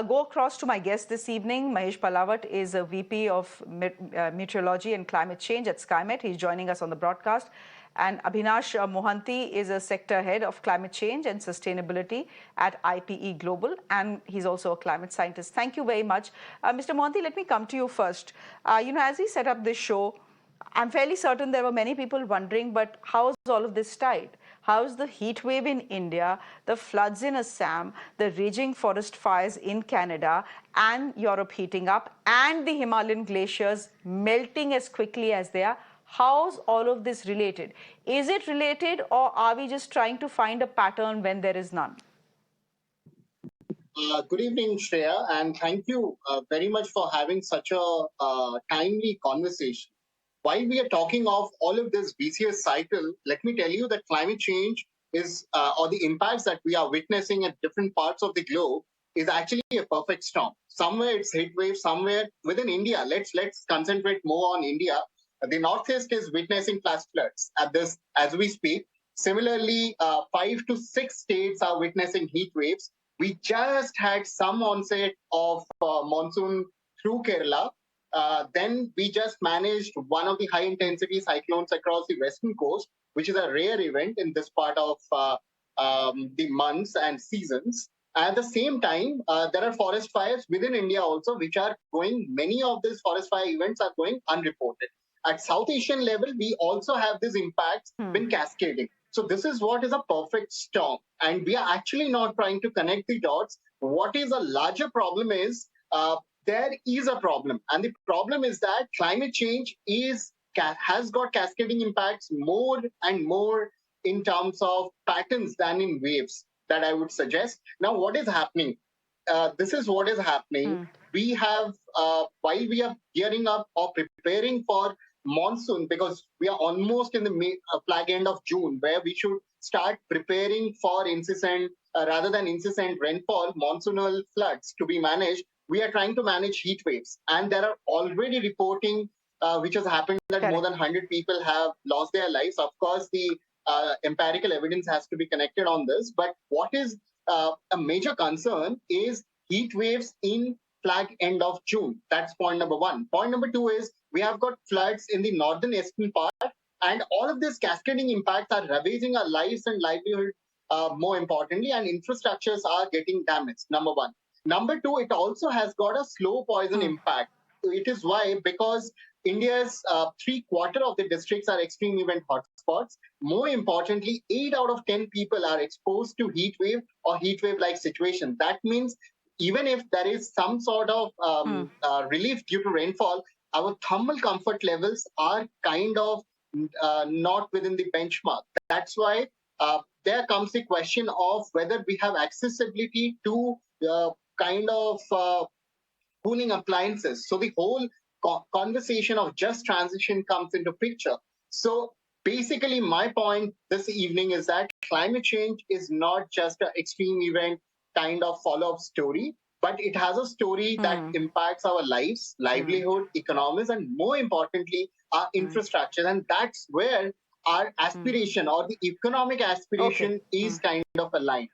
go across to my guest this evening. Mahesh Palawat is a VP of Meteorology and Climate Change at SkyMet. He's joining us on the broadcast. And Abinash Mohanty is a sector head of climate change and sustainability at IPE Global. And he's also a climate scientist. Thank you very much. Mr. Mohanty, let me come to you first. As we set up this show, I'm fairly certain there were many people wondering, but how is all of this tied? How's the heat wave in India, the floods in Assam, the raging forest fires in Canada, and Europe heating up, and the Himalayan glaciers melting as quickly as they are? How's all of this related? Is it related, or are we just trying to find a pattern when there is none? Good evening, Shreya, and thank you very much for having such a timely conversation. While we are talking of all of this VCS cycle, let me tell you that climate change is, or the impacts that we are witnessing at different parts of the globe, is actually a perfect storm. Somewhere it's heat wave, somewhere within India. Let's concentrate more on India. The Northeast is witnessing flash floods at this as we speak. Similarly, 5 to 6 states are witnessing heat waves. We just had some onset of monsoon through Kerala. Then we just managed one of the high-intensity cyclones across the western coast, which is a rare event in this part of the months and seasons. At the same time, there are forest fires within India also, which are going, many of these forest fire events are going unreported. At South Asian level, we also have these impacts been cascading. So this is what is a perfect storm. And we are actually not trying to connect the dots. What is a larger problem is, there is a problem. And the problem is that climate change has got cascading impacts more and more in terms of patterns than in waves, that I would suggest. Now, what is happening? This is what is happening. We have, while we are gearing up or preparing for monsoon, because we are almost in the flag end of June, where we should start preparing for incessant, rather than incessant rainfall, monsoonal floods to be managed. We are trying to manage heat waves. And there are already reporting which has happened that more than 100 people have lost their lives. Of course, the empirical evidence has to be connected on this. But what is a major concern is heat waves in flag end of June. That's point number one. Point number two is we have got floods in the northern eastern part, and all of these cascading impacts are ravaging our lives and livelihood, more importantly, and infrastructures are getting damaged, number one. Number two, it also has got a slow poison impact. It is why, because India's 3/4 of the districts are extreme event hotspots. More importantly, 8 out of 10 people are exposed to heat wave or heat wave-like situation. That means even if there is some sort of relief due to rainfall, our thermal comfort levels are kind of not within the benchmark. That's why there comes the question of whether we have accessibility to kind of cooling appliances. So the whole conversation of just transition comes into picture. So basically, my point this evening is that climate change is not just an extreme event kind of follow-up story, but it has a story that impacts our lives, livelihood, economies, and more importantly, our infrastructure. And that's where our aspiration or the economic aspiration is kind of aligned.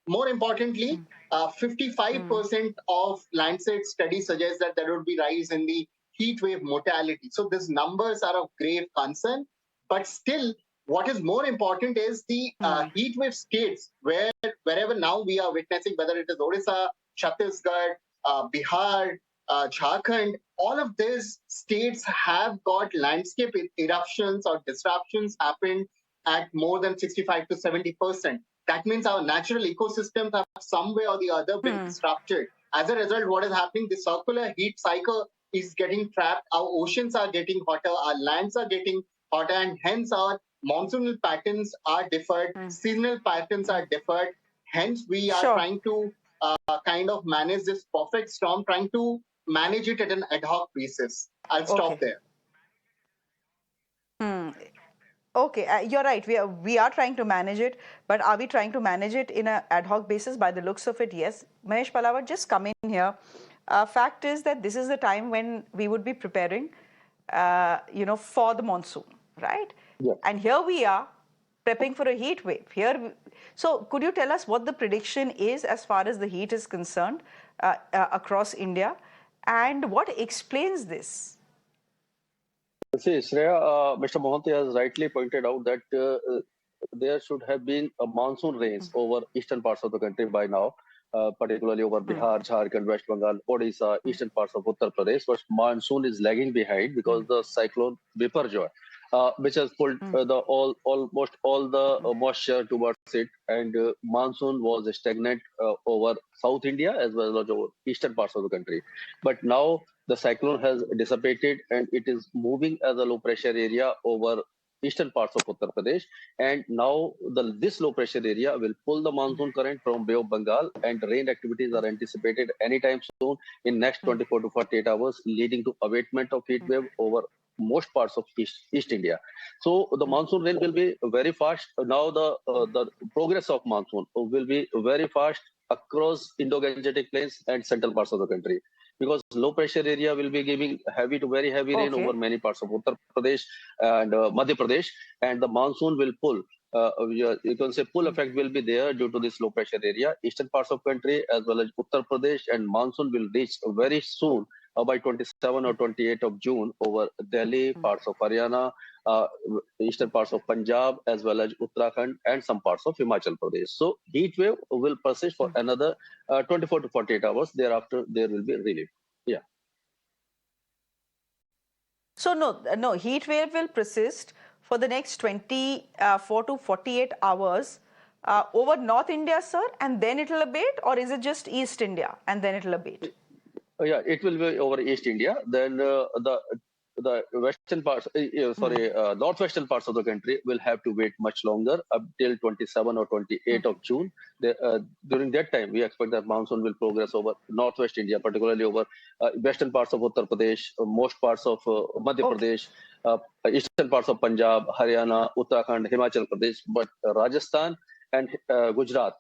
More importantly, 55% of Lancet studies suggest that there would be rise in the heat wave mortality. So these numbers are of grave concern. But still, what is more important is the heat wave states wherever now we are witnessing, whether it is Odisha, Chhattisgarh, Bihar, Jharkhand, all of these states have got landscape eruptions or disruptions happened at more than 65 to 70%. That means our natural ecosystems have some way or the other been disrupted. As a result, what is happening? The circular heat cycle is getting trapped. Our oceans are getting hotter. Our lands are getting hotter. And hence our monsoonal patterns are deferred. Seasonal patterns are deferred. Hence, we are trying to kind of manage this perfect storm, trying to manage it at an ad hoc basis. I'll stop there. Okay, you're right. We are trying to manage it, but are we trying to manage it in an ad hoc basis? By the looks of it, yes. Mahesh Palawat, just come in here. Fact is that this is the time when we would be preparing, for the monsoon, right? Yeah. And here we are prepping for a heat wave. Here, So could you tell us what the prediction is as far as the heat is concerned across India, and what explains this? See, Shreya, Mr. Mohanty has rightly pointed out that there should have been a monsoon rains over eastern parts of the country by now, particularly over Bihar, Jharkhand, West Bengal, Odisha, eastern parts of Uttar Pradesh. But monsoon is lagging behind because the cyclone Biparjoy, which has pulled almost all the moisture towards it, and monsoon was stagnant over South India as well as over eastern parts of the country. But now the cyclone has dissipated and it is moving as a low pressure area over eastern parts of Uttar Pradesh. And now this low pressure area will pull the monsoon current from Bay of Bengal, and rain activities are anticipated anytime soon in next 24 to 48 hours, leading to abatement of heat wave over most parts of East India. So the monsoon rain will be very fast. Now the progress of monsoon will be very fast across Indo-Gangetic plains and central parts of the country, because low pressure area will be giving heavy to very heavy rain over Okay. many parts of Uttar Pradesh and Madhya Pradesh, and the monsoon will pull. You can say pull effect will be there due to this low pressure area, eastern parts of country as well as Uttar Pradesh, and monsoon will reach very soon by 27 or 28 of June over Delhi, parts of Haryana, uh, eastern parts of Punjab, as well as Uttarakhand and some parts of Himachal Pradesh. So heat wave will persist for another 24 to 48 hours. Thereafter, there will be relief. Yeah. So no, heat wave will persist for the next 24 to 48 hours over North India, sir, and then it will abate, or is it just East India and then it will abate? Yeah, it will be over East India. Then the western parts, northwestern parts of the country will have to wait much longer up till 27 or 28 of June. During that time, we expect that monsoon will progress over northwest India, particularly over western parts of Uttar Pradesh, most parts of Madhya Pradesh, eastern parts of Punjab, Haryana, Uttarakhand, Himachal Pradesh, but Rajasthan and Gujarat.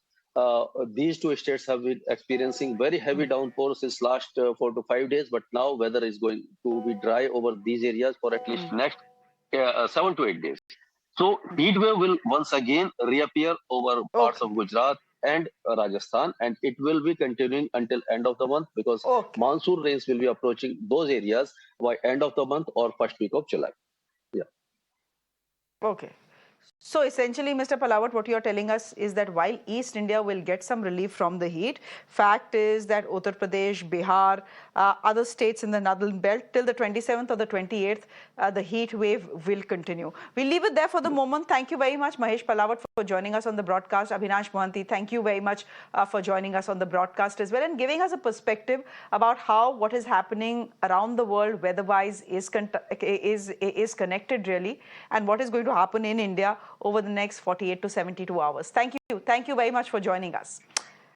These two states have been experiencing very heavy downpours since last 4 to 5 days, but now weather is going to be dry over these areas for at least next 7 to 8 days. So heat wave will once again reappear over parts Okay. of Gujarat and Rajasthan, and it will be continuing until end of the month, because Okay. monsoon rains will be approaching those areas by end of the month or first week of July. Yeah. Okay. So essentially, Mr. Palawat, what you're telling us is that while East India will get some relief from the heat, fact is that Uttar Pradesh, Bihar, other states in the northern belt till the 27th or the 28th, the heat wave will continue. We'll leave it there for the moment. Thank you very much, Mahesh Palawat, for joining us on the broadcast. Abinash Mohanty, thank you very much for joining us on the broadcast as well and giving us a perspective about how what is happening around the world weather-wise is connected really, and what is going to happen in India over the next 48 to 72 hours. Thank you. Thank you very much for joining us.